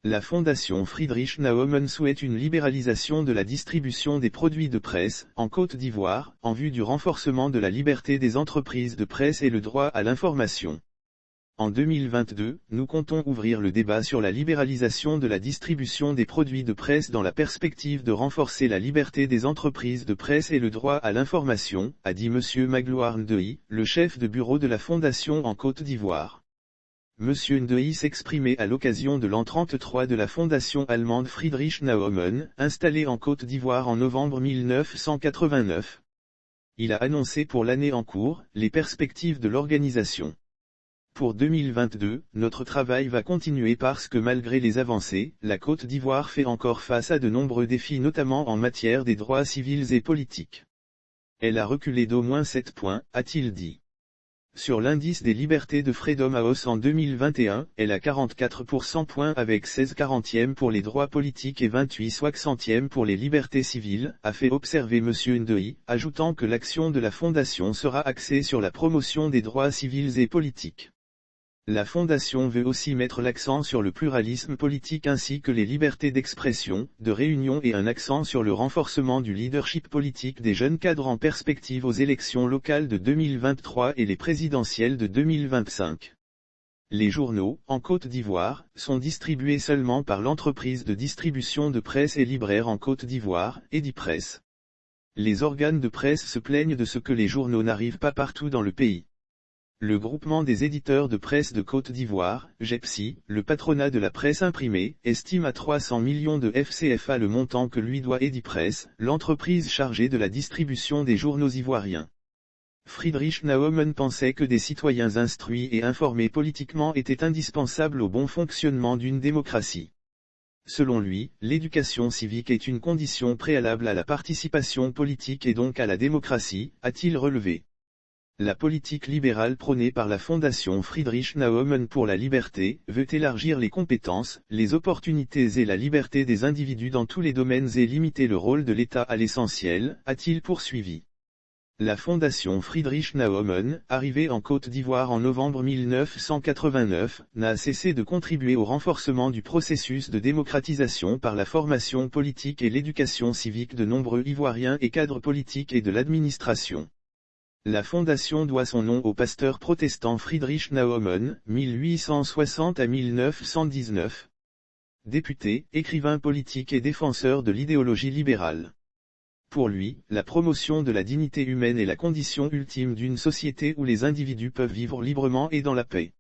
La Fondation Friedrich Naumann souhaite une libéralisation de la distribution des produits de presse, en Côte d'Ivoire, en vue du renforcement de la liberté des entreprises de presse et le droit à l'information. En 2022, nous comptons ouvrir le débat sur la libéralisation de la distribution des produits de presse dans la perspective de renforcer la liberté des entreprises de presse et le droit à l'information, a dit M. Magloire Ndeyi, le chef de bureau de la Fondation en Côte d'Ivoire. M. Ndeyi s'exprimait à l'occasion de l'an 33 de la fondation allemande Friedrich Naumann, installée en Côte d'Ivoire en novembre 1989. Il a annoncé pour l'année en cours, les perspectives de l'organisation. Pour 2022, notre travail va continuer parce que malgré les avancées, la Côte d'Ivoire fait encore face à de nombreux défis notamment en matière des droits civils et politiques. Elle a reculé d'au moins 7 points, a-t-il dit. Sur l'indice des libertés de Freedom House en 2021, elle a 44% points avec 16 40e pour les droits politiques et 28 60e pour les libertés civiles, a fait observer M. Ndeyi, ajoutant que l'action de la Fondation sera axée sur la promotion des droits civils et politiques. La Fondation veut aussi mettre l'accent sur le pluralisme politique ainsi que les libertés d'expression, de réunion et un accent sur le renforcement du leadership politique des jeunes cadres en perspective aux élections locales de 2023 et les présidentielles de 2025. Les journaux, en Côte d'Ivoire, sont distribués seulement par l'entreprise de distribution de presse et libraire en Côte d'Ivoire, Edipresse. Les organes de presse se plaignent de ce que les journaux n'arrivent pas partout dans le pays. Le groupement des éditeurs de presse de Côte d'Ivoire, GEPSI, le patronat de la presse imprimée, estime à 300 millions de FCFA le montant que lui doit Edipresse, l'entreprise chargée de la distribution des journaux ivoiriens. Friedrich Naumann pensait que des citoyens instruits et informés politiquement étaient indispensables au bon fonctionnement d'une démocratie. Selon lui, l'éducation civique est une condition préalable à la participation politique et donc à la démocratie, a-t-il relevé. La politique libérale prônée par la Fondation Friedrich Naumann pour la liberté, veut élargir les compétences, les opportunités et la liberté des individus dans tous les domaines et limiter le rôle de l'État à l'essentiel, a-t-il poursuivi. La Fondation Friedrich Naumann, arrivée en Côte d'Ivoire en novembre 1989, n'a cessé de contribuer au renforcement du processus de démocratisation par la formation politique et l'éducation civique de nombreux Ivoiriens et cadres politiques et de l'administration. La fondation doit son nom au pasteur protestant Friedrich Naumann, 1860 à 1919. Député, écrivain politique et défenseur de l'idéologie libérale. Pour lui, la promotion de la dignité humaine est la condition ultime d'une société où les individus peuvent vivre librement et dans la paix.